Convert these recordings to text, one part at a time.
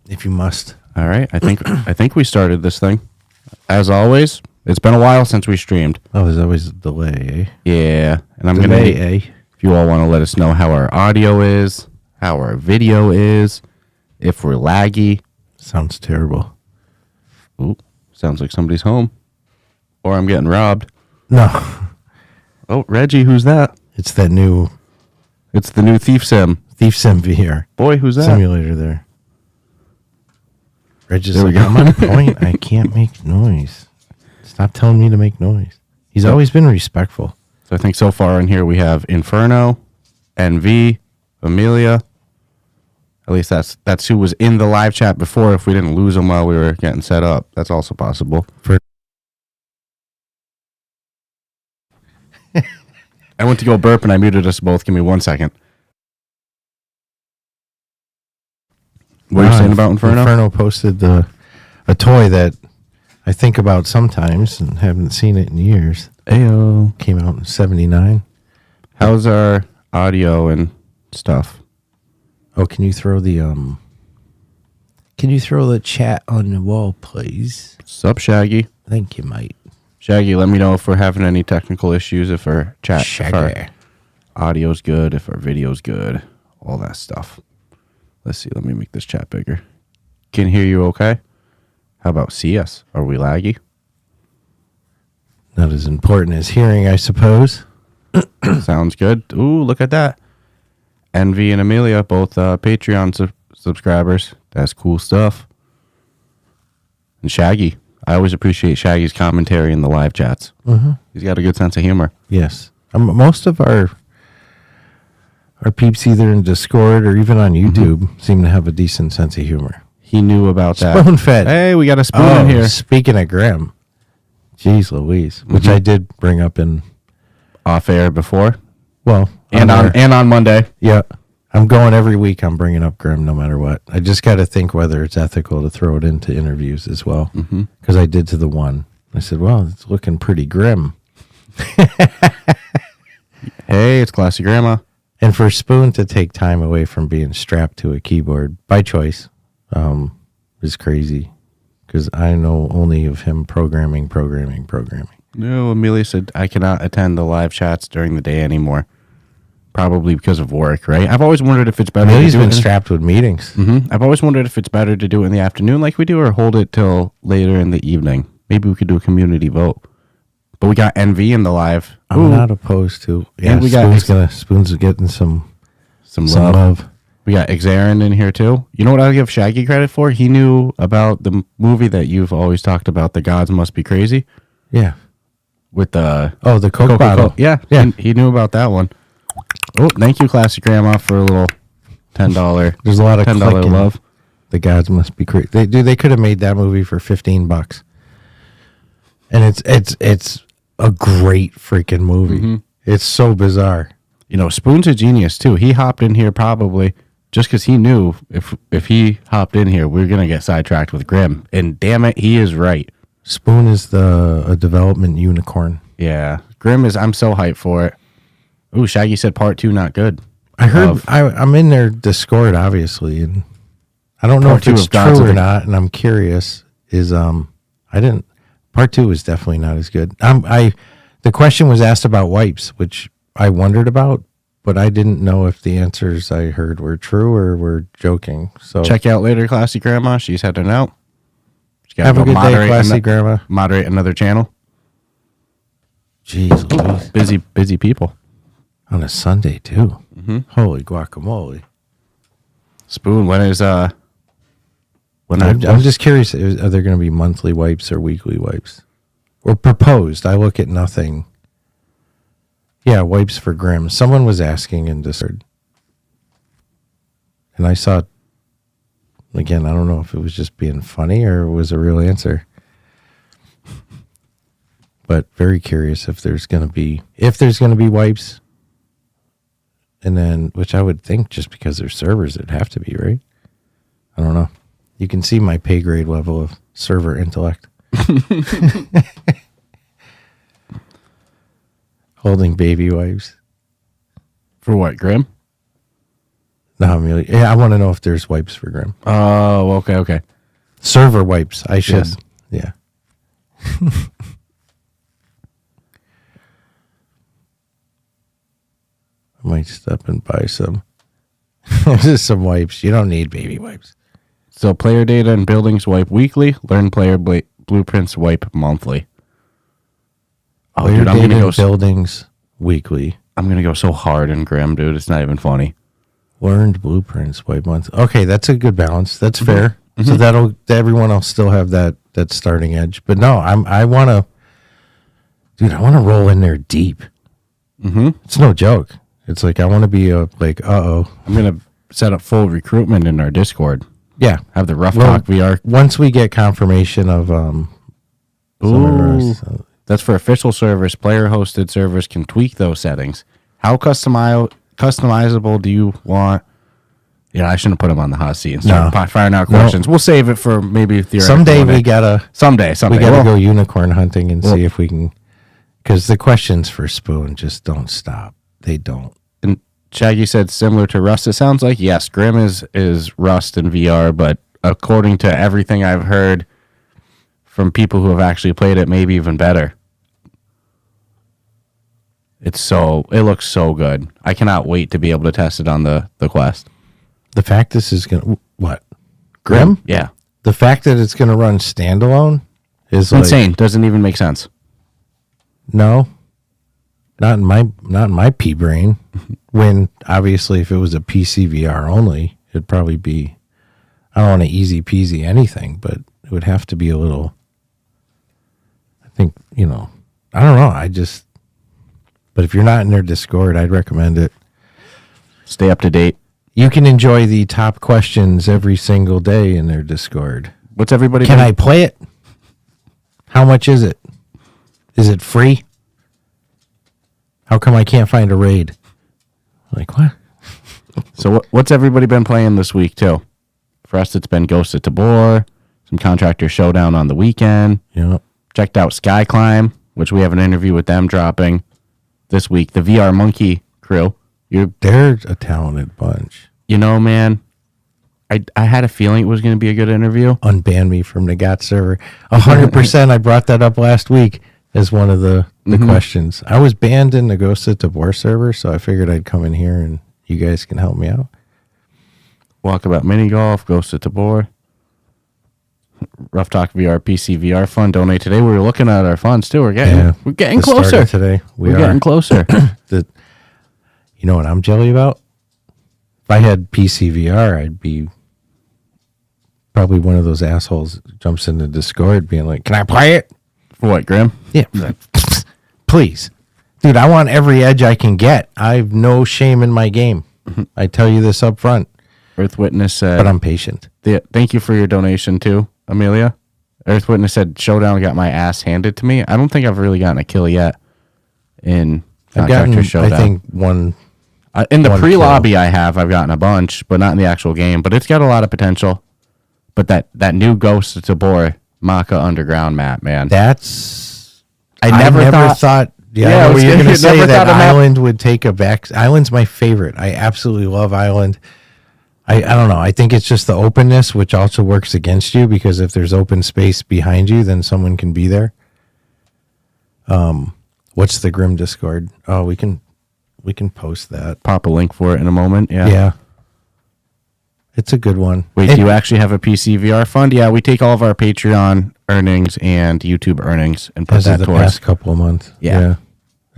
if you must. All right. I think we started this thing. As always, it's been a while since we streamed. Oh, there's always a delay, eh? Yeah. And I'm Delay, going to, eh? if you all want to let us know how our audio is, how our video is, if we're laggy. Sounds terrible. Ooh, sounds like somebody's home. Or I'm getting robbed. No. Oh, Reggie, who's that? It's that new It's the new Thief Sim. Thief Sim VR Boy, who's that? simulator there. Reg is There we like, go. I'm on point. I can't make noise. Stop telling me to make noise. He's always been respectful. So I think so far in here we have Inferno, NV, Amelia. At least that's who was in the live chat before. If we didn't lose them while we were getting set up, that's also possible. I went to go burp and I muted us both. Give me 1 second. What are you saying about Inferno? Inferno posted a toy that I think about sometimes and haven't seen it in years. Ayo. Came out in 79. How's our audio and stuff? Oh, can you throw the chat on the wall, please? Sup, Shaggy? Thank you, mate. Shaggy, let me know if we're having any technical issues, if our chat, if our audio's good, if our video's good, all that stuff. Let's see. Let me make this chat bigger. Can hear you okay? How about see us? Are we laggy? Not as important as hearing, I suppose. Sounds good. Ooh, look at that. Envy and Amelia, both Patreon subscribers. That's cool stuff. And Shaggy. I always appreciate Shaggy's commentary in the live chats. Mm-hmm. He's got a good sense of humor. Yes. Most of our peeps either in Discord or even on YouTube seem to have a decent sense of humor. He knew about that. Spoon fed. Hey, we got a spoon in here. Speaking of Grim. Jeez Louise. Which I did bring up in Off air before. well And on Monday. yeah. I'm going every week. I'm bringing up Grim no matter what. I just got to think whether it's ethical to throw it into interviews as well. Because I did to the one. I said, well, it's looking pretty grim. Hey, it's Classy Grandma. And for Spoon to take time away from being strapped to a keyboard by choice is crazy. Because I know only of him programming. No, Amelia said I cannot attend the live chats during the day anymore. Probably because of work, right? I've always wondered if it's better. Amelia's to do been it strapped with meetings. I've always wondered if it's better to do it in the afternoon like we do or hold it till later in the evening. Maybe we could do a community vote. But we got NV in the live. I'm not opposed to. Yeah, And we got Spoon's getting some love. We got Xarin in here too. You know what I'll give Shaggy credit for? He knew about the movie that you've always talked about, The Gods Must Be Crazy. Yeah. With the the Coke bottle. Yeah. He knew about that one. Oh, thank you, Classic Grandma, for a little $10. There's a lot of $10 clicking. love. The Gods Must Be Crazy. They could have made that movie for $15. And it's a great freaking movie. It's so bizarre. You know, Spoon's a genius too. He hopped in here probably just because he knew if he hopped in here, we're gonna get sidetracked with Grim. And damn it, he is right. Spoon is a development unicorn. Yeah, Grim is. I'm so hyped for it. Ooh, Shaggy said part 2 not good. I heard. I'm in their Discord obviously, and I don't know Part if 2 it's of Gods true of or the- not. And I'm curious. Part 2 is definitely not as good. The question was asked about wipes, which I wondered about, but I didn't know if the answers I heard were true or were joking. So Check out later, Classy Grandma. She's heading out. She's gotta have a go good day, Classy Grandma. Moderate another channel. Jeez Louise. Busy people. On a Sunday too. Holy guacamole! Spoon, when is I'm just curious. Are there going to be monthly wipes or weekly wipes, or proposed? I look at nothing. Yeah, wipes for Grim. Someone was asking in Discord, and I saw. Again, I don't know if it was just being funny or it was a real answer. But very curious if there's going to be wipes. And then, which I would think just because they're servers, it'd have to be, right? I don't know. You can see my pay grade level of server intellect. Holding baby wipes. for what, Grim? No, Amelia. Yeah, I want to know if there's wipes for Grim. Oh, okay. Server wipes. I should. Yes. Yeah. I might stop and buy some. Just some wipes. You don't need baby wipes. So player data and buildings wipe weekly. Learn player blueprints wipe monthly. Oh, Player dude, I'm data gonna go. and buildings weekly. I'm gonna go so hard in Grim, dude. It's not even funny. Learned blueprints wipe monthly. Okay, that's a good balance. That's fair. So everyone will still have that starting edge. But no, I want to roll in there deep. It's no joke. It's like I want to be I'm gonna set up full recruitment in our Discord. Yeah, Have the Ruff Talk VR. Once we get confirmation of That's for official servers. Player hosted servers can tweak those settings. How customizable do you want? Yeah, I shouldn't put him on the hot seat and start firing out questions. We'll save it for maybe theoretical. someday we gotta Someday. go unicorn hunting and see if we can, because the questions for Spoon just don't stop. They don't. And Shaggy said similar to Rust. It sounds like yes, Grim is Rust in VR, but according to everything I've heard from people who have actually played it, maybe even better. It looks so good. I cannot wait to be able to test it on the Quest. The fact this is gonna what? Grim? Yeah. The fact that it's gonna run standalone is Insane. Doesn't even make sense. No. Not in my pea brain. When obviously if it was a PC VR only, it'd probably be, I don't want to easy peasy anything, but it would have to be a little, I think, I don't know. But if you're not in their Discord, I'd recommend it. Stay up to date. You can enjoy the top questions every single day in their Discord. What's everybody Can I play it? How much is it? Is it free? How come I can't find a raid? Like, what? So what's everybody been playing this week, too? For us, it's been Ghost of Tabor, some Contractor Showdown on the weekend. Yeah. Checked out Sky Climb, which we have an interview with them dropping this week. The VR Monkey crew. They're a talented bunch. Man, I had a feeling it was going to be a good interview. Unban me from the GOT server. 100%. I brought that up last week as one of the questions. I was banned in the Ghost of Tabor server, so I figured I'd come in here and you guys can help me out. Walkabout Mini Golf, Ghost of Tabor, Ruff Talk VR, PC VR Fund. Donate today. We were looking at our funds too. We're getting closer today. We're getting closer. You know what I'm jelly about? If I had PC VR, I'd be probably one of those assholes that jumps into Discord being like, "Can I play it?" For what, Grim? Yeah, please, dude. I want every edge I can get. I've no shame in my game. I tell you this up front. Earth Witness said, but I'm patient. Thank you for your donation too, Amelia. Earth Witness said, Showdown got my ass handed to me. I don't think I've really gotten a kill yet in Contractor Showdown. I think one. In the pre-lobby I've gotten a bunch, but not in the actual game. But it's got a lot of potential. But that new Ghost of Tabor Maka Underground map, man. I never thought yeah, I know you're going to say that Island would take a back. Island's my favorite. I absolutely love Island. I don't know. I think it's just the openness, which also works against you, because if there's open space behind you, then someone can be there. What's the Grim Discord? Oh, we can post that. Pop a link for it in a moment. Yeah. It's a good one. Wait, do you actually have a PC VR fund? Yeah, we take all of our Patreon earnings and YouTube earnings and put that towards the towards past couple of months. Yeah.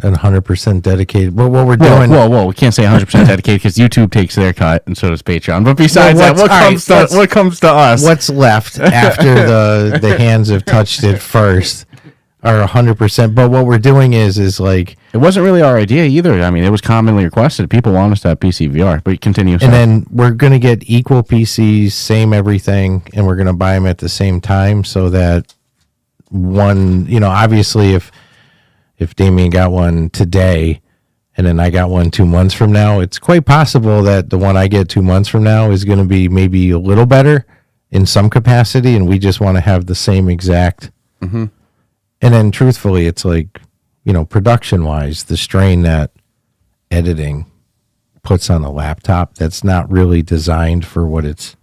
And 100% dedicated. Well, what we're doing. Whoa. We can't say 100% dedicated because YouTube takes their cut and so does Patreon. But besides what comes to us? What's left after the hands have touched it first are 100%. But what we're doing is like. It wasn't really our idea either. I mean, it was commonly requested. People want us to have PC VR, but continue. And then we're going to get equal PCs, same everything, and we're going to buy them at the same time so that one, obviously if Damien got one today and then I got one 2 months from now, it's quite possible that the one I get 2 months from now is going to be maybe a little better in some capacity, and we just want to have the same exact. Mm-hmm. And then truthfully, it's like, production-wise, the strain that editing puts on a laptop that's not really designed for what it's,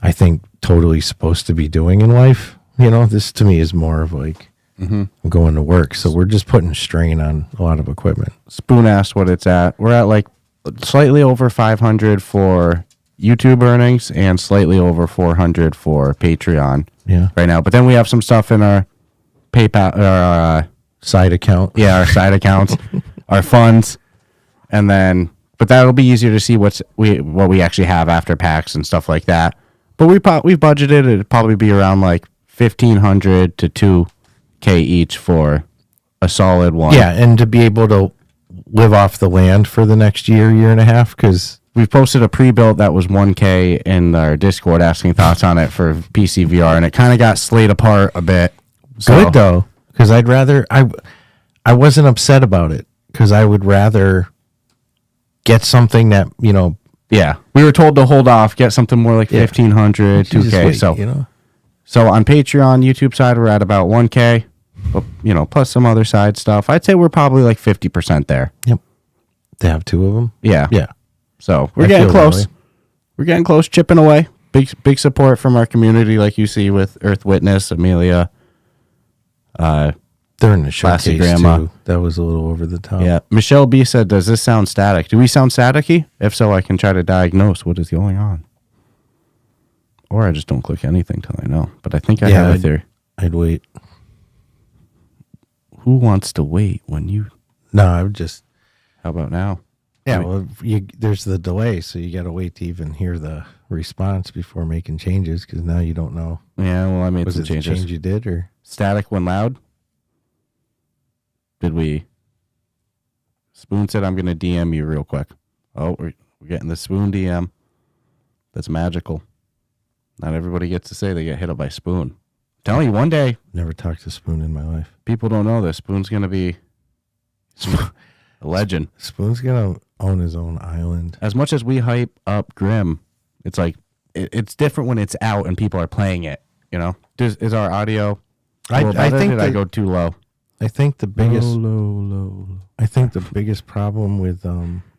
I think, totally supposed to be doing in life. This to me is more of like, I'm going to work. So we're just putting strain on a lot of equipment. Spoon asked what it's at. We're at like slightly over 500 for YouTube earnings and slightly over 400 for Patreon right now. But then we have some stuff in our PayPal, our side account. Yeah, our side accounts, our funds. And then, but that'll be easier to see what we actually have after packs and stuff like that. But we've budgeted it'd probably be around like 1,500 to 2K each for a solid one. Yeah, and to be able to live off the land for the next year and a half, because we've posted a pre-built that was 1K in our Discord asking thoughts on it for PC VR, and it kind of got slayed apart a bit. So. Good though, because I'd rather I wasn't upset about it, because I would rather get something that Yeah, we were told to hold off, get something more like 1,500, 2K. Wait, So on Patreon, YouTube side, we're at about 1K, but, plus some other side stuff. I'd say we're probably like 50% there. Yep. They have two of them. Yeah. Yeah. So we're getting close. We're getting close, chipping away. Big support from our community, like you see with Earth Witness, Amelia. They're in the showcase Grandma. too. That was a little over the top. Yeah. Michelle B said, "Does this sound static? Do we sound staticky? If so, I can try to diagnose what is going on." Or I just don't click anything till I know. But I think I have a theory. I'd wait. Who wants to wait when you? No, I would just. How about now? Yeah, well, there's the delay, so you got to wait to even hear the response before making changes, because now you don't know. Yeah, well, I made Was some it the changes. change you did, or Static when loud? Did we? Spoon said, "I'm going to DM you real quick." Oh, we're getting the Spoon DM. That's magical. Not everybody gets to say they get hit up by Spoon. I'm telling you, one day. Never talked to Spoon in my life. People don't know this. Spoon's going to be a legend. Spoon's going to own his own island. As much as we hype up Grim, it's like, it's different when it's out and people are playing it, Is our audio I think I go too low? I think the biggest low. I think the biggest problem with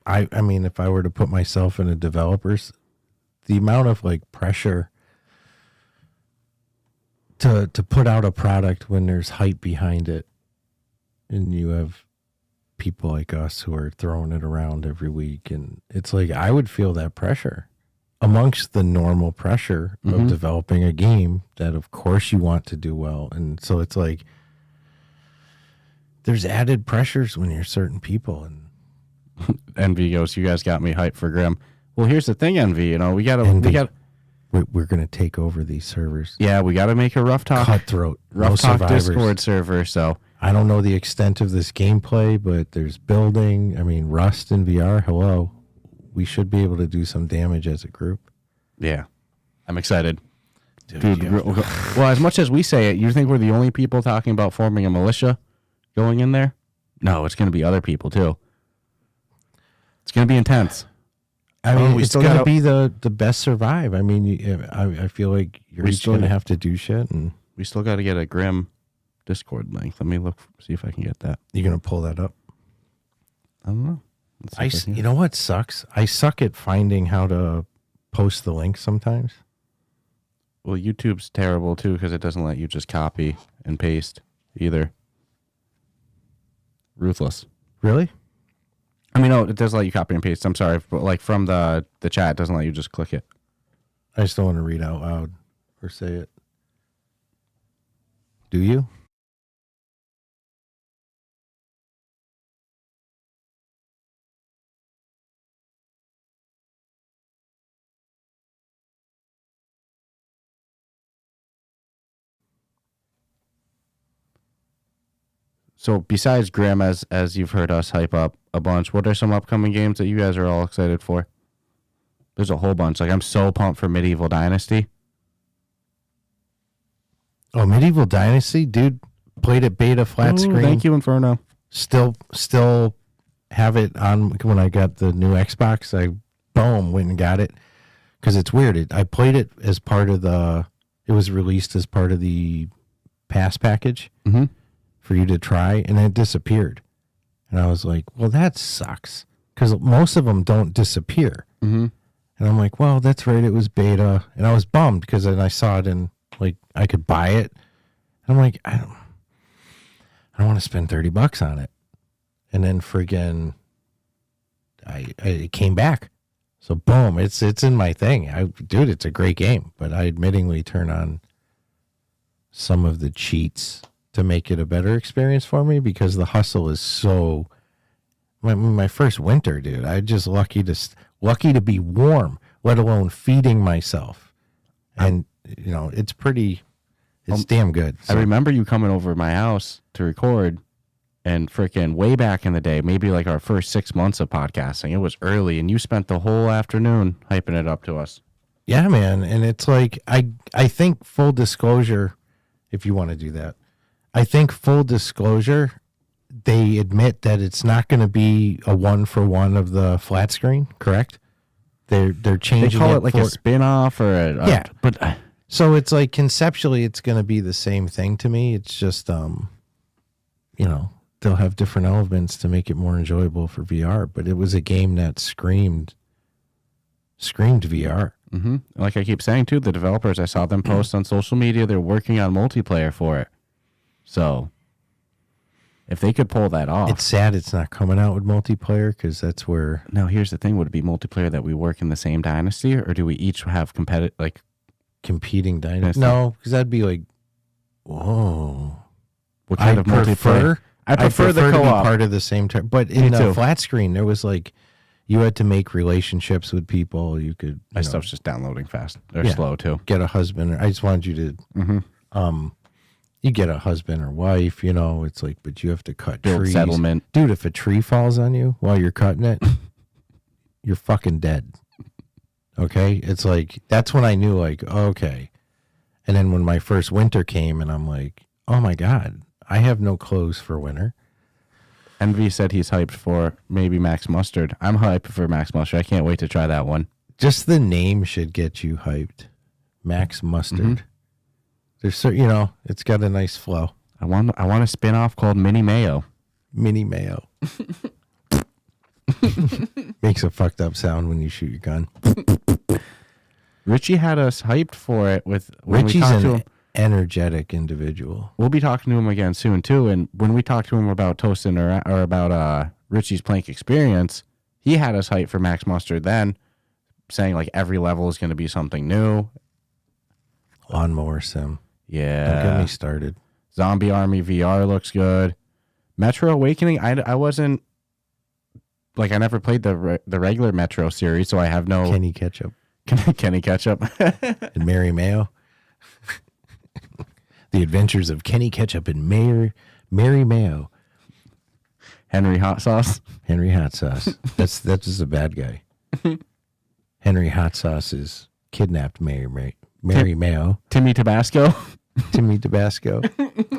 I mean, if I were to put myself in a developer's, the amount of like pressure to put out a product when there's hype behind it, and you have people like us who are throwing it around every week, and it's like I would feel that pressure amongst the normal pressure of developing a game that of course you want to do well. And so it's like there's added pressures when you're certain people. And Envy goes, "You guys got me hyped for Grim." Well, here's the thing, Envy. We're going to take over these servers. Yeah, we got to make a Ruff Talk Cutthroat. Ruff Talk Discord server. So I don't know the extent of this gameplay, but there's building. I mean, Rust in VR. Hello, we should be able to do some damage as a group. Yeah, I'm excited, dude. Well, as much as we say it, you think we're the only people talking about forming a militia going in there? No, it's going to be other people too. It's going to be intense. I mean, it's going to be the best survive. I mean, I feel like you're just going to have to do shit, and we still got to get a Grim Discord link. Let me see if I can get that. You're going to pull that up? I don't know. You know what sucks? I suck at finding how to post the link sometimes. Well, YouTube's terrible too, because it doesn't let you just copy and paste either. Ruthless. Really? I mean, no, it does let you copy and paste. I'm sorry, but like from the chat, it doesn't let you just click it. I just don't want to read out loud or say it. Do you? So besides Grim, as you've heard us hype up a bunch, what are some upcoming games that you guys are all excited for? There's a whole bunch. Like, I'm so pumped for Medieval Dynasty. Oh, Medieval Dynasty? Dude, played it beta flat screen. Thank you, Inferno. Still have it on when I got the new Xbox. I, went and got it. Because it's weird. I played it as part of it was released as part of the pass package for you to try, and then it disappeared. And I was like, well, that sucks. because most of them don't disappear. Mm-hmm. And I'm like, well, that's right. It was beta. And I was bummed because then I saw it and like I could buy it. And I'm like, I don't want to spend $30 on it. And then friggin' it came back. So boom, it's in my thing. Dude, it's a great game, but I admittingly turn on some of the cheats to make it a better experience for me because the hustle is so. My first winter, dude. I'm just lucky to be warm, let alone feeding myself, and it's damn good. So. I remember you coming over to my house to record. And freaking way back in the day, maybe like our first 6 months of podcasting, it was early, and you spent the whole afternoon hyping it up to us. Yeah, man. And it's like, I think full disclosure, if you want to do that, I think full disclosure, they admit that it's not going to be a 1-for-1 of the flat screen, correct? They're changing They call it like a spin-off or yeah. But so it's like conceptually, it's going to be the same thing to me. It's just, they'll have different elements to make it more enjoyable for VR, but it was a game that screamed VR. Mm-hmm. Like I keep saying too, the developers, I saw them post on social media, they're working on multiplayer for it. So if they could pull that off. It's sad it's not coming out with multiplayer because that's where. Now here's the thing: would it be multiplayer that we work in the same dynasty, or do we each have competing dynasty? No, because that'd be like, whoa. What kind of multiplayer? I prefer the co-op. To be part of the same time. But in the flat screen, there was like, you had to make relationships with people. You could. My stuff's just downloading fast. They're slow too. Get a husband. I just wanted you to. You get a husband or wife. It's like, but you have to cut Build trees. Settlement, dude. If a tree falls on you while you're cutting it, you're fucking dead. Okay, it's like that's when I knew, like, okay. And then when my first winter came, and I'm like, oh my god. I have no clothes for winter. Envy said he's hyped for maybe Max Mustard. I'm hyped for Max Mustard. I can't wait to try that one. Just the name should get you hyped. Max Mustard. There's it's got a nice flow. I want a spin-off called Mini Mayo. Mini Mayo. Makes a fucked up sound when you shoot your gun. Richie had us hyped for it when Richie's we talked to him. Energetic individual. We'll be talking to him again soon too, and when we talked to him about Toastin or about Richie's Plank experience, he had us hyped for Max Mustard then, saying like every level is going to be something new. Lawnmower sim. Yeah. Don't get me started. Zombie Army VR looks good. Metro Awakening, I wasn't like, I never played the regular Metro series, so I have no Kenny Ketchup. Kenny Ketchup and Mary Mayo. The Adventures of Kenny Ketchup and Mary Mayo. Henry Hot Sauce. Henry Hot Sauce. That's just a bad guy. Henry Hot Sauce is kidnapped Mary Mayo. Timmy Tabasco. Timmy Tabasco.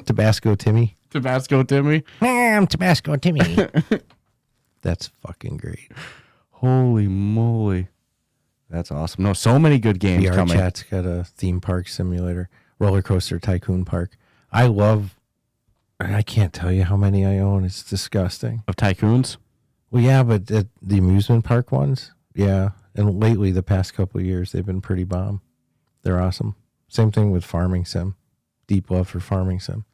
Tabasco Timmy. Tabasco Timmy. I'm Tabasco Timmy. That's fucking great. Holy moly. That's awesome. No, so many good games VR coming. Chat's got a theme park simulator. Roller Coaster Tycoon Park. I can't tell you how many I own. It's disgusting. Of tycoons? Well, yeah, but the amusement park ones, yeah. And lately, the past couple of years, they've been pretty bomb. They're awesome. Same thing with Farming Sim. Deep love for Farming Sim.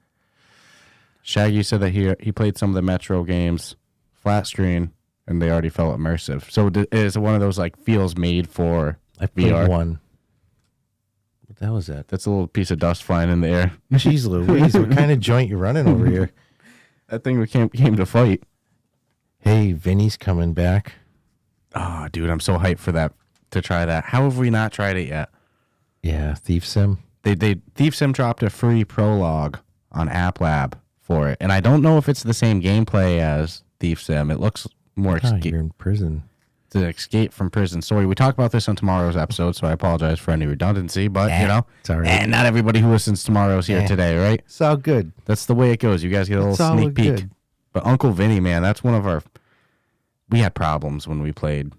Shaggy said that he played some of the Metro games flat screen, and they already felt immersive. So is it one of those like feels made for I played VR? One. What the hell is that? That's a little piece of dust flying in the air. Jeez Louise, what kind of joint you running over here? That thing came to fight. Hey, Vinny's coming back. Oh, dude, I'm so hyped for that, to try that. How have we not tried it yet? Yeah, Thief Sim. Thief Sim dropped a free prologue on App Lab for it, and I don't know if it's the same gameplay as Thief Sim. It looks more You're in prison. The escape from prison story. We talk about this on tomorrow's episode, so I apologize for any redundancy, but it's all right. And not everybody who listens tomorrow's here today, right? It's all good. That's the way it goes. You guys get a little sneak peek. Good. But Uncle Vinny, man, that's one of our. We had problems when we played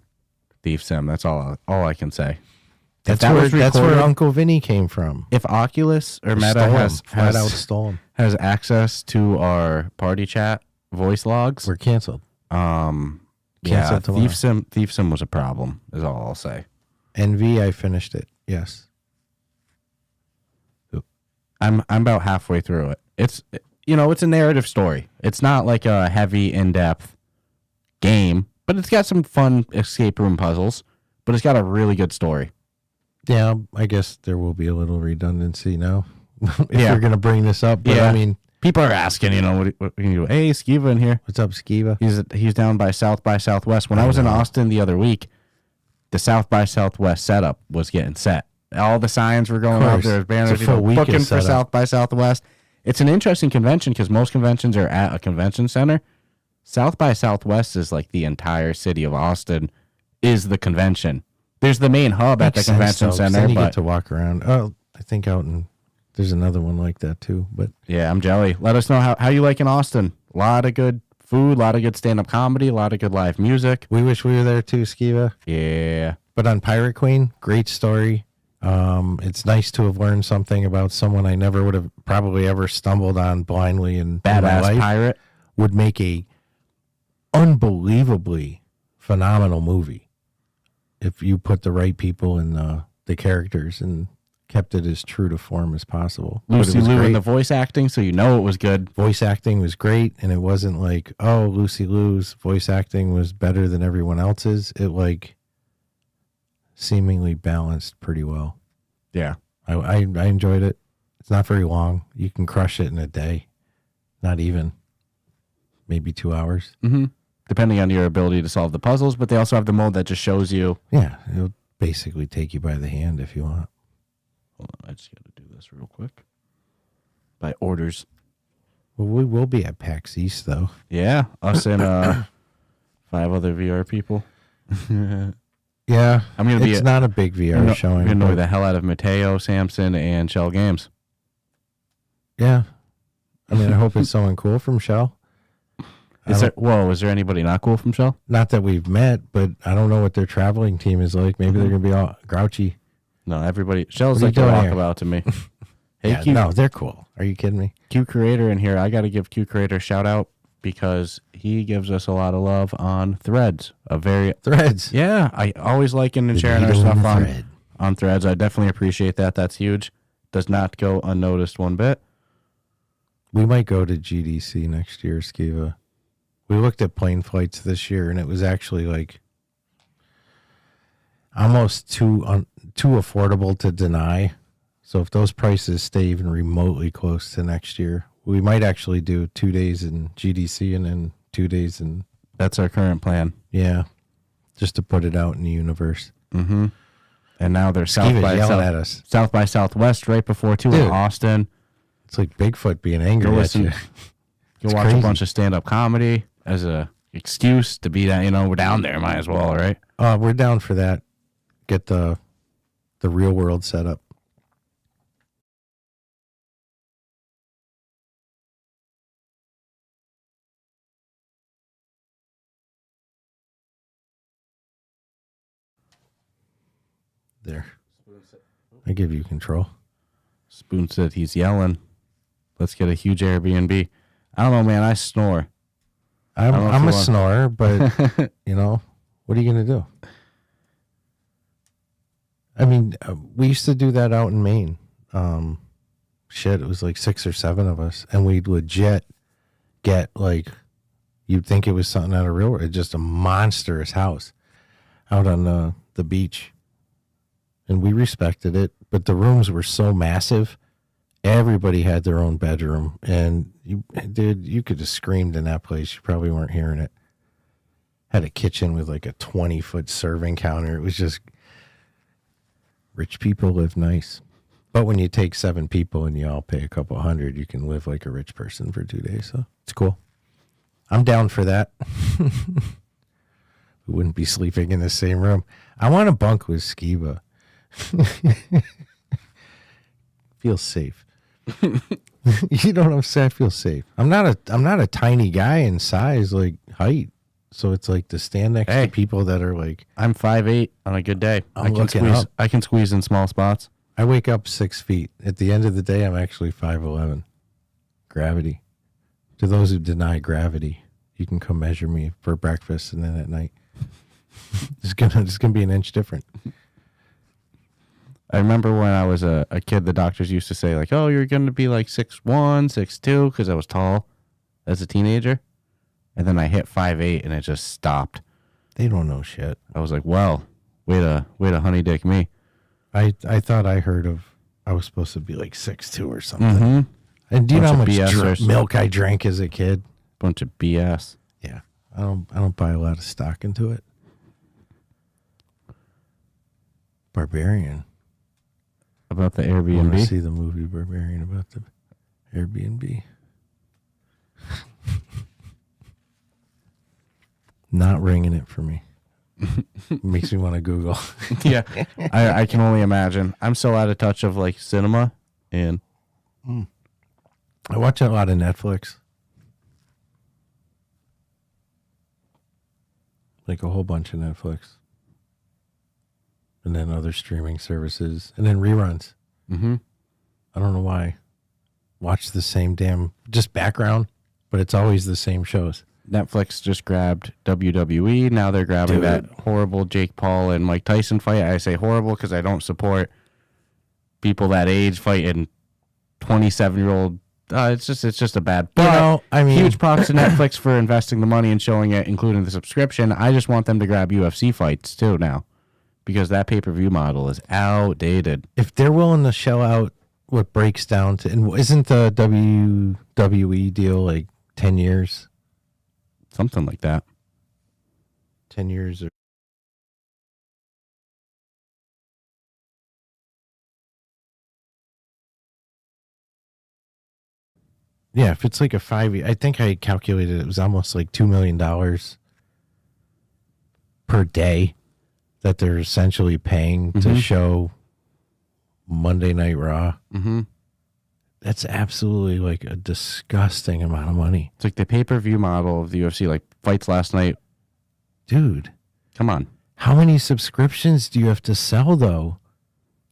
Thief Sim. That's all I can say. That's where Uncle Vinny came from. If Oculus or Meta has access to our party chat voice logs, we're canceled. Cancel tomorrow. Thief Sim was a problem, is all I'll say. NV, I finished it. Yes. I'm about halfway through it. It's it's a narrative story. It's not like a heavy, in-depth game, but it's got some fun escape room puzzles. But it's got a really good story. Yeah, I guess there will be a little redundancy now if you're going to bring this up. But I mean, people are asking, what can you do? Hey, Skiva in here. What's up, Skiva? He's down by South by Southwest. When I was in Austin the other week, the South by Southwest setup was getting set. All the signs were going up. There was banners booking for South by Southwest. It's an interesting convention because most conventions are at a convention center. South by Southwest is like the entire city of Austin is the convention. There's the main hub at the convention center. Then you get to walk around. Oh, I think there's another one like that too. But yeah, I'm jelly. Let us know how you like in Austin. A lot of good food, a lot of good stand-up comedy, a lot of good live music. We wish we were there too, Skiva. Yeah. But on Pirate Queen, great story. It's nice to have learned something about someone I never would have probably ever stumbled on blindly in my life. Pirate. Would make a unbelievably phenomenal movie if you put the right people in the characters and kept it as true to form as possible. Lucy Liu in the voice acting, so it was good. Voice acting was great, and it wasn't like, oh, Lucy Liu's voice acting was better than everyone else's. It seemingly balanced pretty well. Yeah. I enjoyed it. It's not very long. You can crush it in a day. Not even. Maybe 2 hours. Mm-hmm. Depending on your ability to solve the puzzles, but they also have the mode that just shows you. Yeah, it'll basically take you by the hand if you want. Hold on, I just got to do this real quick. By orders. Well, we will be at PAX East, though. Yeah, us and 5 other VR people. Yeah, I'm gonna be. It's not a big VR showing. I'm gonna annoy the hell out of Mateo, Samson, and Shell Games. Yeah, I mean, I hope it's someone cool from Shell. Is there anybody not cool from Shell? Not that we've met, but I don't know what their traveling team is like. Maybe they're gonna be all grouchy. No, everybody. Shell's like a walkabout to me. Hey, yeah, no, they're cool. Are you kidding me? Q Creator in here. I got to give Q Creator a shout out because he gives us a lot of love on Threads. Threads. Yeah, I always liking and sharing our stuff on Threads. I definitely appreciate that. That's huge. Does not go unnoticed one bit. We might go to GDC next year, Skiva. We looked at plane flights this year, and it was actually like almost too affordable to deny. So if those prices stay even remotely close to next year, we might actually do 2 days in GDC and then 2 days in. That's our current plan. Yeah, just to put it out in the universe. Mm-hmm. And now they're South by Southwest right before in Austin. It's like Bigfoot being angry at you. You'll watch a bunch of stand-up comedy as a excuse to be that, we're down there, might as well, right? We're down for that. Get the real world set up. There. I give you control. Spoon said he's yelling. Let's get a huge Airbnb. I don't know, man. I snore. I'm a snorer, but, what are you going to do? I mean, we used to do that out in Maine. It was like 6 or 7 of us, and we'd legit get, you'd think it was something out of real world. It's just a monstrous house out on the beach. And we respected it, but the rooms were so massive. Everybody had their own bedroom, and you could have screamed in that place. You probably weren't hearing it. Had a kitchen with like a 20-foot serving counter. It was just rich people live nice. But when you take 7 people and you all pay a couple $100, you can live like a rich person for 2 days. So it's cool. I'm down for that. We wouldn't be sleeping in the same room. I want to bunk with Skiba. Feel safe. You know what I'm saying? I feel safe. I'm not a tiny guy in size, like height. So it's like to stand next to people that are like, I'm 5'8" on a good day. I can squeeze in small spots. I wake up 6 feet. At the end of the day, I'm actually 5'11". Gravity. To those who deny gravity, You can come measure me for breakfast, and then at night, it's gonna be an inch different. I remember when I was a kid, the doctors used to say, like, oh, you're going to be like 6'1", 6'2", because I was tall as a teenager. And then I hit 5'8", and it just stopped. They don't know shit. I was like, well, way to honey dick me. I thought I heard of I was supposed to be like 6'2" or something. Mm-hmm. And do you know how much BS milk I drank as a kid? Bunch of BS. Yeah, I don't buy a lot of stock into it. Barbarian. About the I want to Airbnb? see the movie Barbarian about the Airbnb. Not ringing it for me. Makes me want to Google. Yeah, I can only imagine. I'm so out of touch of like cinema, and I watch a lot of Netflix. Like a whole bunch of Netflix. And then other streaming services. And then reruns. mm-hmm. I don't know why. Watch the same damn, just background, but it's always the same shows. Netflix just grabbed WWE. Now they're grabbing that horrible Jake Paul and Mike Tyson fight. I say horrible because I don't support people that age fighting 27-year-old. It's just a bad. But I mean, huge props to Netflix for investing the money and showing it, including the subscription. I just want them to grab UFC fights too now, because that pay-per-view model is outdated. if they're willing to shell out what breaks down to, and isn't the WWE deal like 10 years? Something like that. 10 years or yeah, if it's like a 5 year, I think I calculated it was almost like $2 million per day that they're essentially paying to show Monday Night Raw. Mm-hmm. That's absolutely like a disgusting amount of money. It's like the pay-per-view model of the UFC, like fights last night. Dude, Come on. how many subscriptions do you have to sell though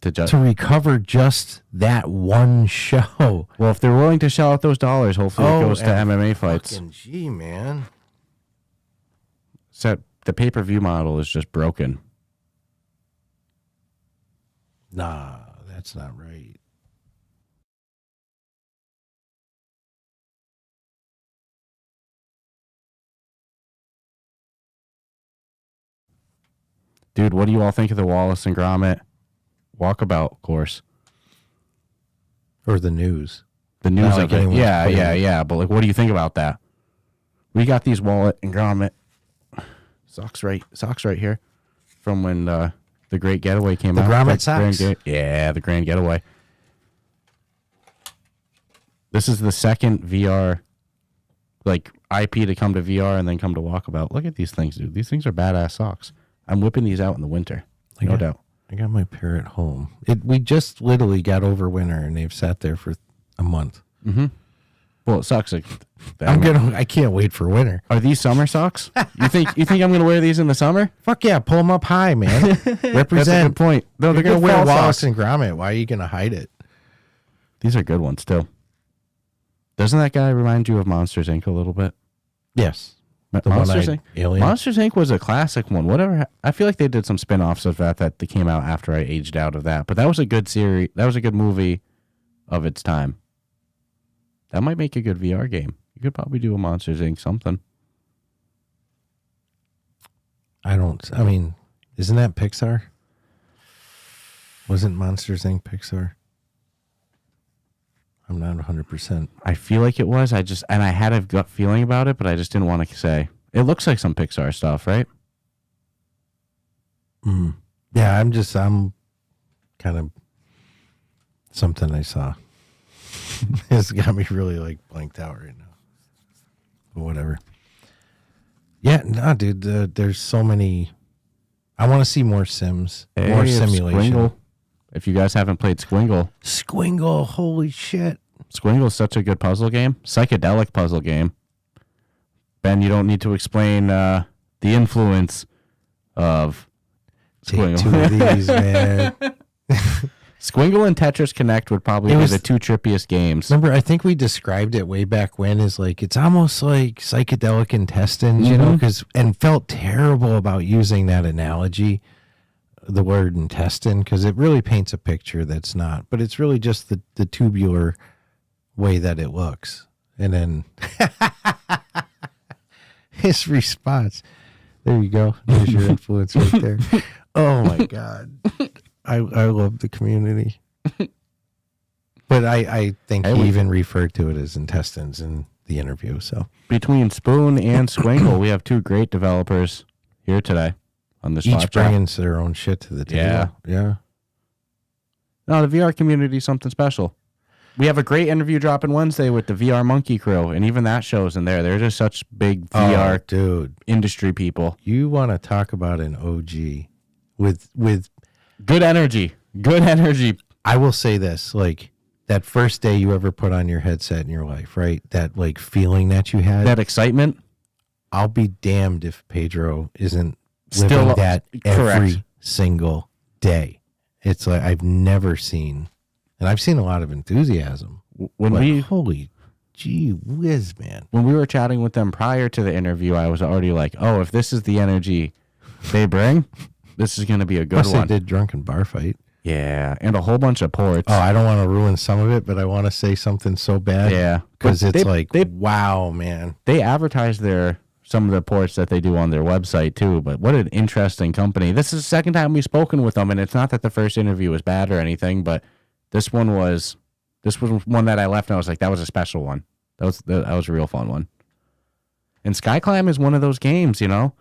to recover just that one show? Well, if they're willing to shell out those dollars, hopefully it goes to MMA fights. Fucking gee, man. So the pay-per-view model is just broken. Nah, that's not right. Dude, what do you all think of the Wallace and Gromit walkabout course? Or the news. The news Not of like it. anyone's Yeah. But like, what do you think about that? We got these Wallet and Gromit socks right here from when the Great Getaway came out. The Gromit Like, socks? the Grand Getaway. This is the second VR like IP to come to VR and then come to Walkabout. Look at these things, dude. These things are badass socks. I'm whipping these out in the winter. No doubt. I got my pair at home. We just literally got over winter, and they've sat there for a month. Mm-hmm. Well, it sucks. Like, I can't wait for winter. Are these summer socks? You think I'm gonna wear these in the summer? Fuck yeah, pull them up high, man. Represent. That's a good point. No, they're You're gonna wear fall Wallace socks. and Gromit. Why are you gonna hide it? These are good ones too. Doesn't that guy remind you of Monsters Inc. a little bit? Yes. The Monsters one-eyed Inc. alien. Monsters Inc. was a classic one. Whatever. I feel like they did some spin-offs of that came out after I aged out of that. But that was a good series. That was a good movie of its time. That might make a good VR game. You could probably do a Monsters Inc. something. I mean, isn't that Pixar? Wasn't Monsters Inc. Pixar? I'm not 100%. I feel like it was. I had a gut feeling about it, but I just didn't want to say. It looks like some Pixar stuff, right? Yeah, I'm kind of something I saw. It's got me really like blanked out right now. But whatever. Yeah, no, dude, there's so many. I want to see more Sims, more simulation. Squingle. If you guys haven't played Squingle, holy shit. Squingle is such a good puzzle game. Psychedelic puzzle game. Ben, you don't need to explain the influence of Squingle. Take two of these, man. Squingle Squingle and Tetris Connect would probably be the two trippiest games. Remember, I think we described it way back when as like, it's almost like psychedelic intestines, you know, and felt terrible about using that analogy, the word intestine, because it really paints a picture that's not, but it's really just the tubular way that it looks. And then his response, there you go. There's your influence right there. Oh my God. I love the community. But I think he even referred to it as intestines in the interview. So between Spoon and Squingle, we have two great developers here today on this podcast. Each bringing their own shit to the table. Yeah. No, the VR community is something special. We have a great interview dropping Wednesday with the VR Monkey crew, and even that show's in there. They're just such big VR industry people. You want to talk about an OG with good energy. Good energy. I will say this, like that first day you ever put on your headset in your life, right? That like feeling that you had. That excitement. I'll be damned if Pedro isn't living that every single day. It's like I've never seen, and I've seen a lot of enthusiasm. Holy gee whiz, man. When we were chatting with them prior to the interview, I was already like, oh, if this is the energy they bring, this is going to be a good one. They did Drunken Bar Fight. Yeah, and a whole bunch of ports. Oh, I don't want to ruin some of it, but I want to say something so bad. Yeah. Because it's wow, man. They advertise some of the ports that they do on their website too, but what an interesting company. This is the second time we've spoken with them, and it's not that the first interview was bad or anything, but this was one that I left and I was like, that was a special one. That was a real fun one. And Skyclimb is one of those games, you know?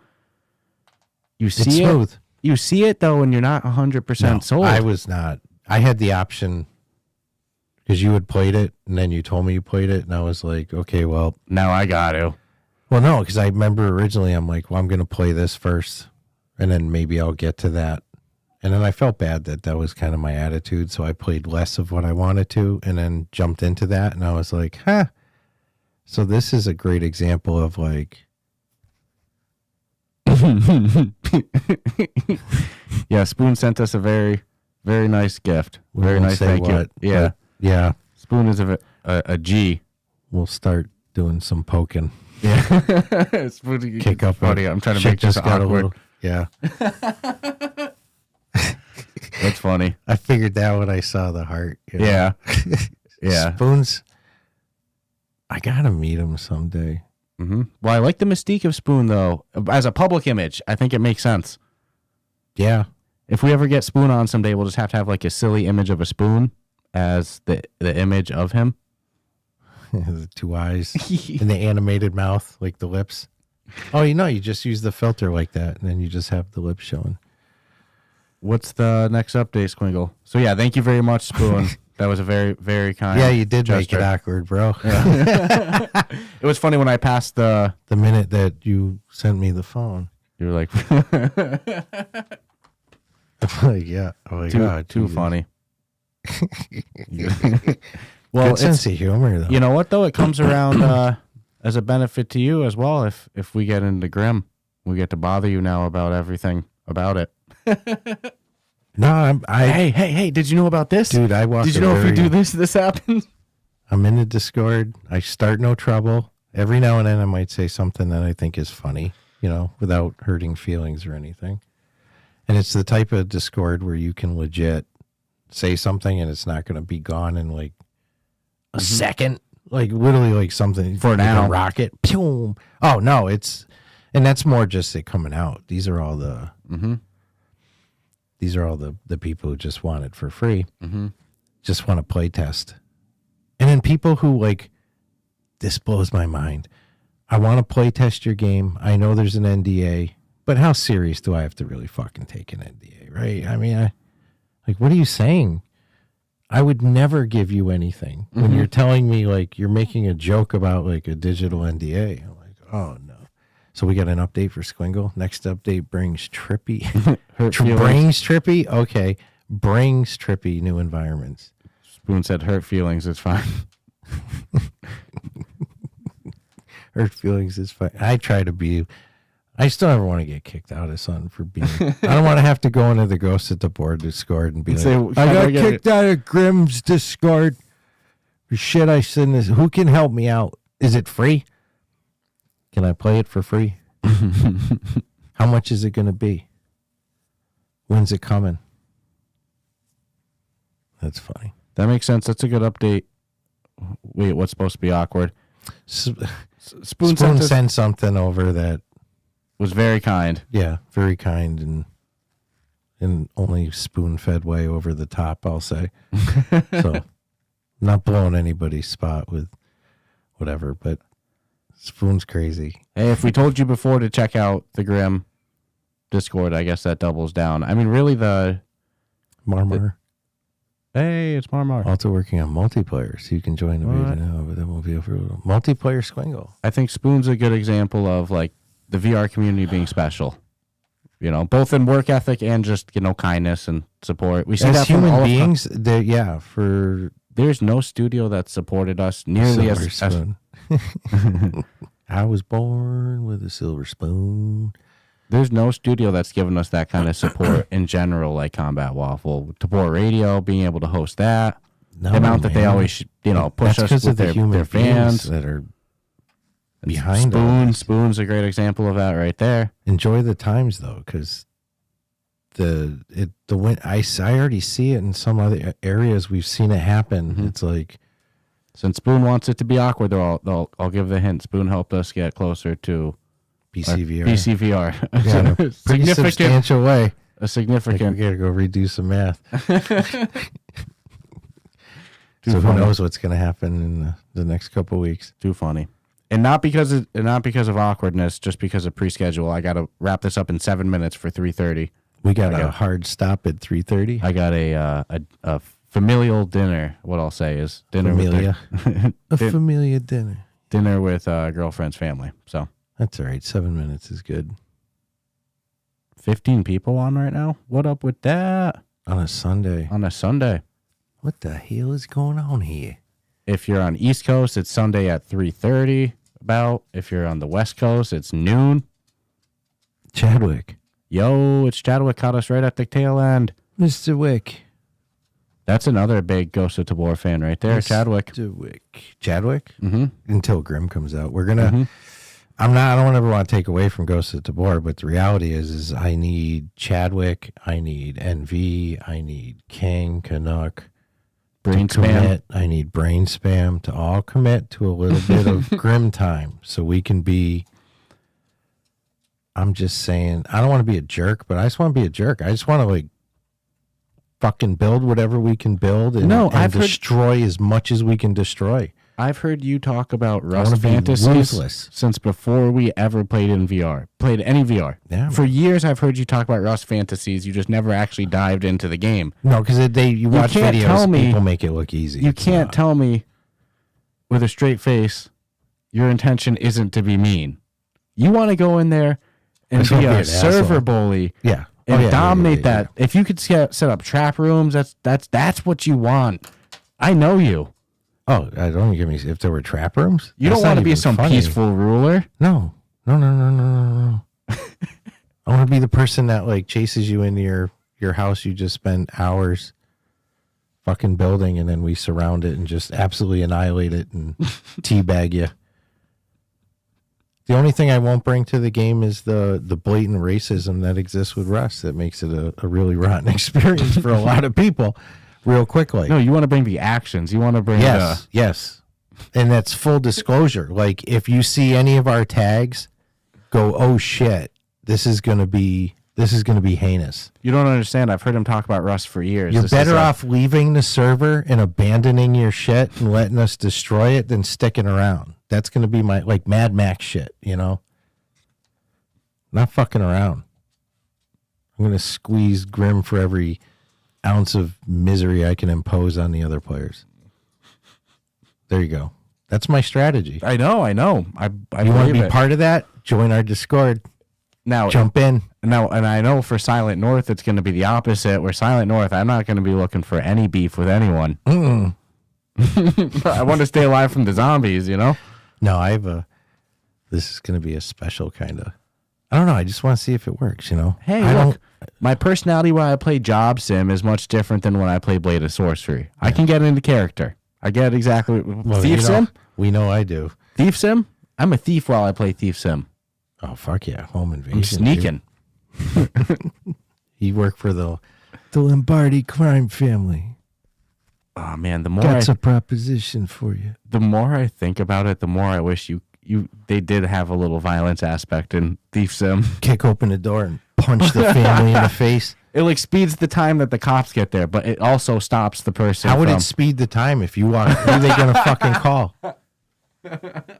You see it's smooth. You see it though, and you're not 100% sold. I was not. I had the option because you had played it, and then you told me you played it, and I was like, okay, well, now I got to. Well, no, because I remember originally I'm like, well, I'm going to play this first, and then maybe I'll get to that. And then I felt bad that was kind of my attitude, so I played less of what I wanted to, and then jumped into that, and I was like, So this is a great example of like. Yeah, Spoon sent us a very, very nice gift. Very nice, thank you. Yeah, yeah. Spoon is a G. We'll start doing some poking. Yeah, Spoon, kick up. I'm trying to make this awkward. Yeah, that's funny. I figured that when I saw the heart. You know? Yeah, yeah. Spoon's. I gotta meet him someday. Mm-hmm. Well, I like the mystique of Spoon, though. As a public image, I think it makes sense. Yeah. If we ever get Spoon on someday, we'll just have to have like a silly image of a spoon as the image of him. The two eyes and the animated mouth, like the lips. Oh, you just use the filter like that, and then you just have the lips showing. What's the next update, Squingle? So, yeah, thank you very much, Spoon. That was a very, very kind Yeah, you did gesture. Make it awkward, bro. Yeah. It was funny when I passed the minute that you sent me the phone. You were like, like, yeah. Oh my God. Too funny. Well, good sense of humor, though. You know what, though? It comes around as a benefit to you as well. If we get into Grim, we get to bother you now about everything about it. No, Hey! Did you know about this, dude? I walked. Did you know if you do this happens? I'm in the Discord. I start no trouble. Every now and then, I might say something that I think is funny, without hurting feelings or anything. And it's the type of Discord where you can legit say something and it's not going to be gone in like a second, like literally like something for now. A rocket. Pew! Oh no, and that's more just it coming out. These are all the. These are all the people who just want it for free, just want to play test. And then people who like, this blows my mind. I want to play test your game. I know there's an NDA, but how serious do I have to really fucking take an NDA, right? I mean, what are you saying? I would never give you anything when you're telling me like you're making a joke about like a digital NDA. I'm like, oh no. So we got an update for Squingle. Next update brings Trippy. Brings Trippy? Okay. Brings Trippy new environments. Spoon said hurt feelings is fine. Hurt feelings is fine. I try to be I still never want to get kicked out of something for being. I don't want to have to go into the Ghost at the Board Discord and be like, I got kicked out of Grimm's Discord for shit I said in this. Who can help me out? Is it free? Can I play it for free? How much is it going to be? When's it coming? That's funny. That makes sense. That's a good update. Wait, what's supposed to be awkward? Spoon sent something over that was very kind. Yeah, very kind and only spoon-fed way over the top, I'll say. So, not blowing anybody's spot with whatever, but Spoon's crazy. Hey, if we told you before to check out the Grimm Discord, I guess that doubles down. I mean, really the... Marmar. Hey, it's Marmar. Also working on multiplayer, so you can join the beta now, but that won't be over. Multiplayer Swingle. I think Spoon's a good example of like the VR community being special. You know, both in work ethic and just, you know, kindness and support. We see as that human from beings. There's no studio that supported us nearly as spoon. I was born with a silver spoon. There's no studio that's given us that kind of support in general, like Combat Waffle, Tabor Radio, being able to host that. No, the amount that they always, you know, push That's us with their fans that are behind Spoon's a great example of that right there. Enjoy the times though, because I already see it in some other areas. We've seen it happen. Mm-hmm. It's like, since Spoon wants it to be awkward, I'll give the hint. Spoon helped us get closer to PCVR. Yeah, in a pretty substantial way. A significant. We gotta go redo some math. So who knows what's gonna happen in the next couple of weeks? Too funny. And not because of awkwardness, just because of pre-schedule. I got to wrap this up in 7 minutes for 3:30. We got a hard stop at 3:30. I got a familial dinner. What I'll say is dinner familia. Familia dinner. Dinner with girlfriend's family. So that's all right. 7 minutes is good. 15 people on right now. What up with that? On a Sunday. What the hell is going on here? If you're on East Coast, it's Sunday at 3:30. About. If you're on the West Coast, it's noon. Chadwick. Yo, it's Chadwick. Caught us right at the tail end. Mr. Wick. That's another big Ghost of Tabor fan right there, Chadwick. Mr. Wick. Chadwick? Mm-hmm. Until Grimm comes out. We're going to... Mm-hmm. I don't ever want to take away from Ghost of Tabor, but the reality is I need Chadwick, I need NV, I need King, Canuck. Brain spam. I need brain spam to all commit to a little bit of Grimm time so we can be... I'm just saying, I don't want to be a jerk, but I just want to be a jerk. I just want to like fucking build whatever we can build and destroy as much as we can destroy. I've heard you talk about Rust Fantasies since before we ever played in VR. Played any VR. Yeah, for years, I've heard you talk about Rust Fantasies. You just never actually dived into the game. No, because you watch videos, people make it look easy. You can't tell me with a straight face your intention isn't to be mean. You want to go in there and be a server bully. Yeah. And dominate that. If you could set up trap rooms, that's what you want. I know you. Oh, don't give me if there were trap rooms. You don't want to be some peaceful ruler. No. I want to be the person that like chases you into your house you just spent hours fucking building, and then we surround it and just absolutely annihilate it and teabag you. The only thing I won't bring to the game is the blatant racism that exists with Rust that makes it a really rotten experience for a lot of people real quickly. No, you want to bring the actions. You want to bring Yes. And that's full disclosure. Like, if you see any of our tags, go, oh, shit, this is going to be heinous. You don't understand. I've heard him talk about Rust for years. You're better off leaving the server and abandoning your shit and letting us destroy it than sticking around. That's going to be my, like, Mad Max shit, you know? Not fucking around. I'm going to squeeze Grimm for every ounce of misery I can impose on the other players. There you go. That's my strategy. I know. I you want to be part of that? Join our Discord. Now, jump in. Now, and I know for Silent North, it's going to be the opposite. Where Silent North, I'm not going to be looking for any beef with anyone. I want to stay alive from the zombies, you know? No, this is going to be a special kind of I don't know. I just want to see if it works, you know? Hey, I look, my personality when I play Job Sim is much different than when I play Blade of Sorcery. Yeah. I can get into character. I get exactly. Thief Sim? We know I do. Thief Sim? I'm a thief while I play Thief Sim. Oh, fuck yeah. Home invasion. I'm sneaking. You work for the Lombardi crime family. Oh, man, the more That's a proposition for you. The more I think about it, the more I wish they did have a little violence aspect in Thief Sim. Kick open the door and punch the family in the face. It like speeds the time that the cops get there, but it also stops the person. How would it speed the time if you walk? Who are they gonna fucking call?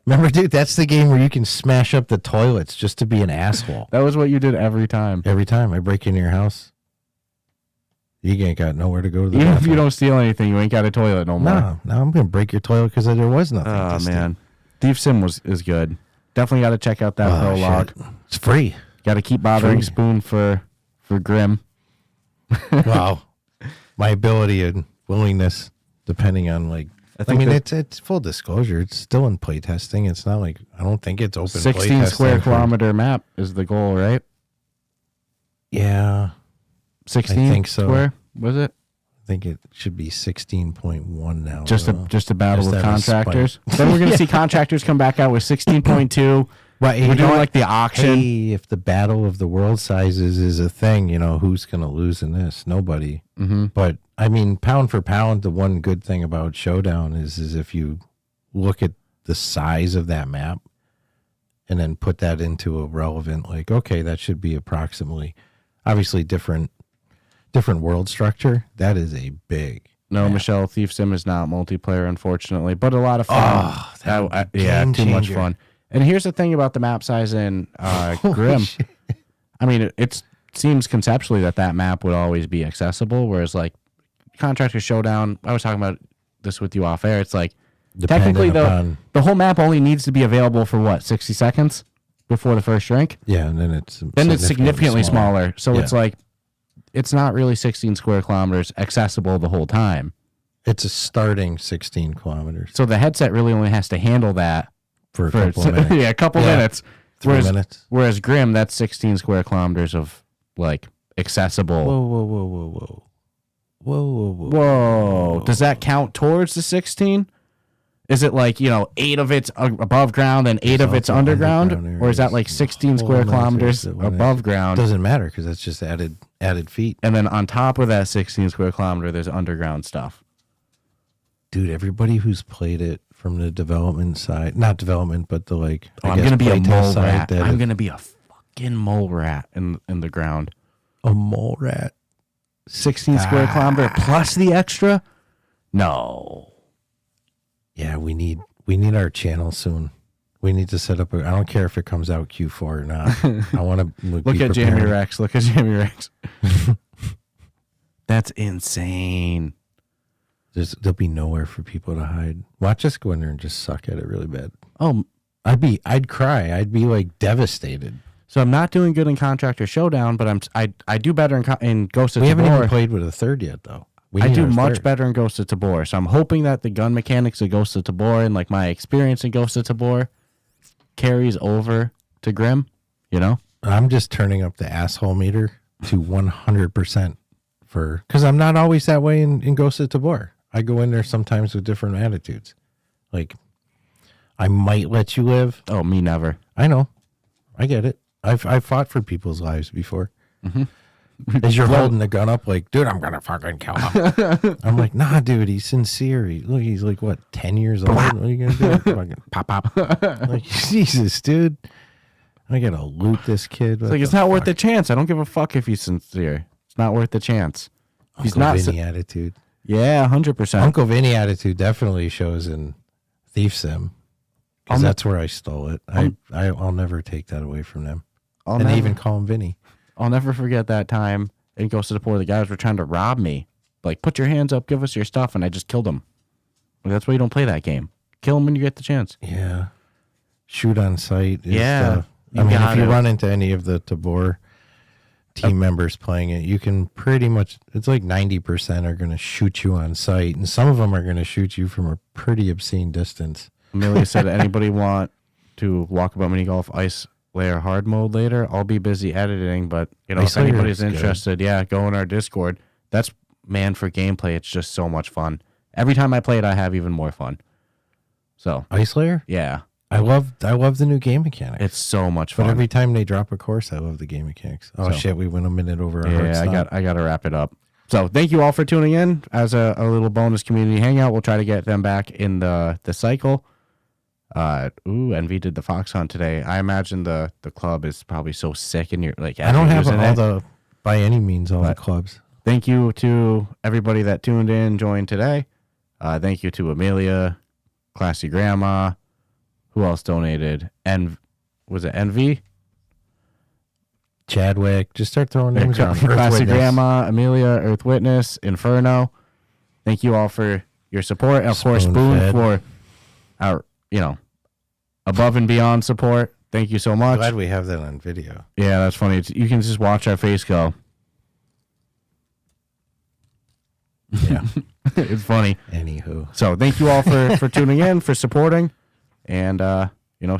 Remember, dude, that's the game where you can smash up the toilets just to be an asshole. That was what you did every time. Every time I break into your house, you ain't got nowhere to go to the Even bathroom. if you don't steal anything, you ain't got a toilet no more. No, I'm gonna break your toilet because there was nothing. Oh man, Thief Sim is good. Definitely got to check out that prologue. Shit. It's free. Got to keep bothering Spoon for Grim. Wow, my ability and willingness, depending on like. I mean, it's full disclosure. It's still in playtesting. It's not like I don't think it's open. 16 square kilometer map is the goal, right? Yeah, 16. I think so. Square was it? I think it should be 16.1 now. Just a battle with contractors. Then we're gonna see contractors come back out with 16.2. Right, we're doing like the auction. Hey, if the battle of the world sizes is a thing, you know, who's going to lose in this? Nobody. Mm-hmm. But, I mean, pound for pound, the one good thing about Showdown is if you look at the size of that map and then put that into a relevant, like, okay, that should be approximately, obviously different world structure. That is a big No, Michelle, Thief Sim is not multiplayer, unfortunately, but a lot of fun. Oh, yeah, too much fun. And here's the thing about the map size in Grim. I mean, it seems conceptually that map would always be accessible, whereas like Contractor Showdown, I was talking about this with you off air. It's like technically the whole map only needs to be available for what, 60 seconds before the first drink? Yeah, and then it's significantly smaller. So it's like it's not really 16 square kilometers accessible the whole time. It's a starting 16 kilometers. So the headset really only has to handle that. For a couple of minutes. Yeah, a couple minutes. 3 minutes. Whereas Grim, that's 16 square kilometers of like accessible. Whoa. Does that count towards the 16? Is it like, 8 of it's above ground and 8 of it's underground? Or is that like 16 square kilometers above ground? Doesn't matter because that's just added feet. And then on top of that 16 square kilometer, there's underground stuff. Dude, everybody who's played it from the development side, not development, but the like. I'm going to be a mole rat. I'm going to be a fucking mole rat in the ground. A mole rat? 16 square kilometer plus the extra? No. Yeah, we need our channel soon. We need to set up I don't care if it comes out Q4 or not. I want to look at Jamie Rex. Look at Jamie Rex. That's insane. There'll be nowhere for people to hide. Watch us go in there and just suck at it really bad. Oh, I'd cry. I'd be like devastated. So I'm not doing good in Contractor Showdown, but I do better in Ghost of Tabor. We haven't even played with a third yet, though. I do much better in Ghost of Tabor. So I'm hoping that the gun mechanics of Ghost of Tabor and like my experience in Ghost of Tabor carries over to Grim. I'm just turning up the asshole meter to 100% because I'm not always that way in Ghost of Tabor. I go in there sometimes with different attitudes. Like, I might let you live. Oh, me never. I know. I get it. I've fought for people's lives before. Mm-hmm. As you're holding the gun up, like, dude, I'm gonna fucking kill him. I'm like, nah, dude, he's sincere. He's like, what, 10 years old? What are you gonna do? Fucking pop. Like, Jesus, dude. I gotta loot this kid. It's like, it's not worth the chance. I don't give a fuck if he's sincere. It's not worth the chance. He's Uncle not Vinny attitude. Yeah, 100%. Uncle Vinny attitude definitely shows in Thief Sim. Because that's where I stole it. I'll never take that away from them. They even call him Vinny. I'll never forget that time in Ghost of the Poor. The guys were trying to rob me. Like, put your hands up, give us your stuff, and I just killed them. Like, that's why you don't play that game. Kill them when you get the chance. Yeah. Shoot on sight. Yeah. If you run into any of the Tabor team members playing it, you can pretty much, it's like 90% are going to shoot you on sight, and some of them are going to shoot you from a pretty obscene distance. Amelia said, anybody want to walk about mini golf ice Layer hard mode later. I'll be busy editing, but if Ice Layer anybody's is good. interested, go in our Discord. That's for gameplay. It's just so much fun. Every time I play it, I have even more fun. So Ice Layer? yeah, I love the new game mechanics. it's so much fun. But every time they drop a course, I love the game mechanics. Oh So- shit, we went a minute over our hard stop. I got to wrap it up. So thank you all for tuning in as a little bonus community hangout. We'll try to get them back in the cycle. Envy did the fox hunt today. I imagine the club is probably so sick and you're like, I don't have using all it. the by any means all the But- clubs. Thank you to everybody that tuned in, joined today. Thank you to Amelia, Classy Grandma. Who else donated? Was it Envy? Chadwick. Just start throwing names around. Earth Classy Witness. Grandma, Amelia, Earth Witness, Inferno. Thank you all for your support. And of course, Spoon Spoon-fed. for our, above and beyond support. Thank you so much. Glad we have that on video. Yeah, that's funny. You can just watch our face go. Yeah. It's funny. Anywho. So thank you all for tuning in, for supporting. And,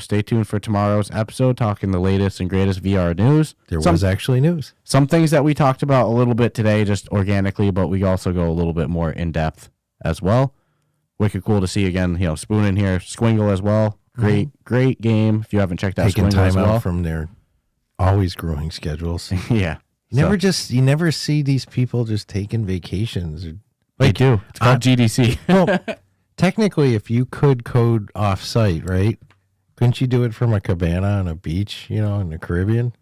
stay tuned for tomorrow's episode, talking the latest and greatest VR news. There was actually news. Some things that we talked about a little bit today, just organically, but we also go a little bit more in depth as well. Wicked cool to see again, Spoon in here, Squingle as well. Great game. If you haven't checked out Taking Squingle time as well. out from their always growing schedules. Yeah. You never see these people just taking vacations. They do. It's called GDC. Well, technically, if you could code off site, right? Couldn't you do it from a cabana on a beach, in the Caribbean?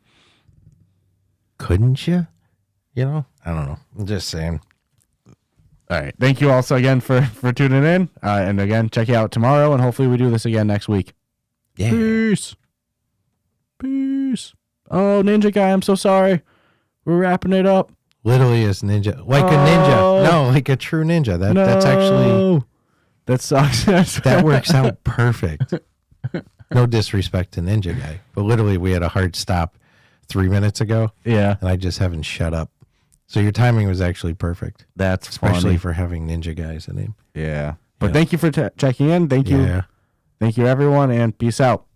Couldn't you? I don't know. I'm just saying. All right. Thank you also again for tuning in. And again, check you out tomorrow, and hopefully we do this again next week. Yeah. Peace. Oh, Ninja Guy, I'm so sorry. We're wrapping it up. Literally as ninja. Like a ninja. No, like a true ninja. That's actually... That sucks. That works out perfect. No disrespect to Ninja Guy, but literally we had a hard stop 3 minutes ago, Yeah. and I just haven't shut up. So your timing was actually perfect, That's especially funny. for having Ninja Guy as a name. Yeah. But Yeah. thank you for checking in. Thank you. Yeah. Thank you, everyone, and peace out.